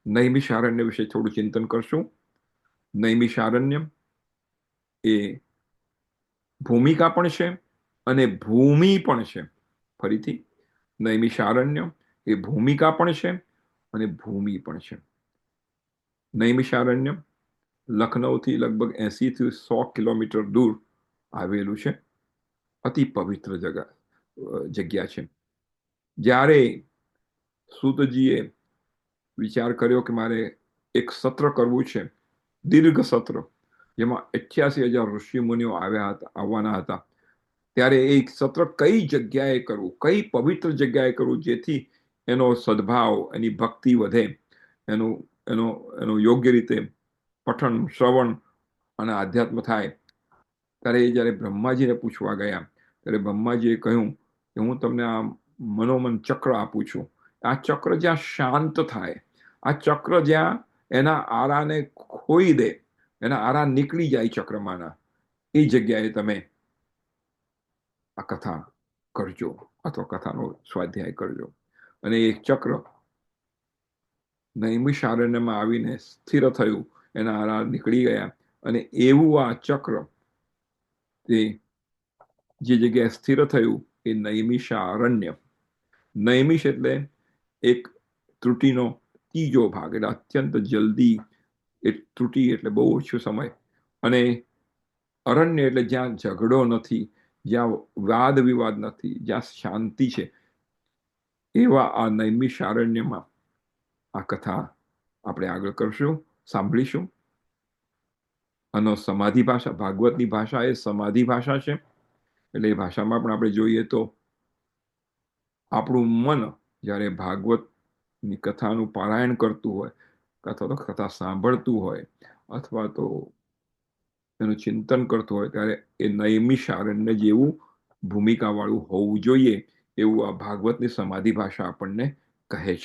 નૈમિષારણ્ય વિશે થોડું ચિંતન કરશું. નૈમિષારણ્ય એ ભૂમિકા પણ છે અને ભૂમિ પણ છે. ફરીથી, નૈમિષારણ્ય એ ભૂમિકા પણ છે અને ભૂમિ પણ છે. નૈમિષારણ્ય લખનૌથી લગભગ 80 થી 100 કિલોમીટર દૂર આવેલું છે. અતિ પવિત્ર જગ્યા છે. જ્યારે સૂતજીએ વિચાર કર્યો કે મારે એક સત્ર કરવું છે, દીર્ઘ સત્ર, જેમાં 88,000 ઋષિ મુનિઓ આવવાના હતા, ત્યારે એ સત્ર કઈ જગ્યાએ કરવું, કઈ પવિત્ર જગ્યાએ કરવું, જેથી એનો સદભાવ, એની ભક્તિ વધે, એનું એનું યોગ્ય રીતે પઠન, શ્રવણ અને આધ્યાત્મ થાય. ત્યારે એ જ્યારે બ્રહ્માજીને પૂછવા ગયા, ત્યારે બ્રહ્માજીએ કહ્યું કે હું તમને આ મનોમન ચક્ર આપું છું. આ ચક્ર જ્યાં શાંત થાય, આ ચક્ર જ્યાં એના આરાને ખોઈ દે, એના આરા નીકળી જાય ચક્રમાંના, એ જગ્યાએ તમે આ કથા કરજો અથવા કથાનો સ્વાધ્યાય કરજો. અને એ ચક્ર નૈમિષારણ્યમાં આવીને સ્થિર થયું, એના આરા નીકળી ગયા, અને એવું આ ચક્ર તે જે જગ્યાએ સ્થિર થયું એ નૈમિષારણ્ય. નૈમિષ એટલે એક ત્રુટિનો ત્રીજો ભાગ, એટલે અત્યંત જલ્દી. એ ત્રુટિ એટલે બહુ ઓછો સમય. અને અરણ્ય એટલે જ્યાં ઝઘડો નથી, જ્યાં વાદ વિવાદ નથી, જ્યાં શાંતિ છે, એવા આ નૈમિષારણ્યમાં આ કથા આપણે આગળ કરશું, સાંભળીશું. આનો સમાધિ ભાષા, ભાગવતની ભાષા એ સમાધિ ભાષા છે. એટલે એ ભાષામાં પણ આપણે જોઈએ તો આપણું મન જ્યારે ભાગવતની કથાનું પારાયણ કરતું હોય, અથવા તો કથા સાંભળતું હોય, અથવા તો એનું ચિંતન કરતું હોય, ત્યારે એ નૈમિષારણ્ય જેવું ભૂમિકા વાળું હોવું જોઈએ, એવું આ ભાગવતની સમાધિ ભાષા આપણને કહે છે.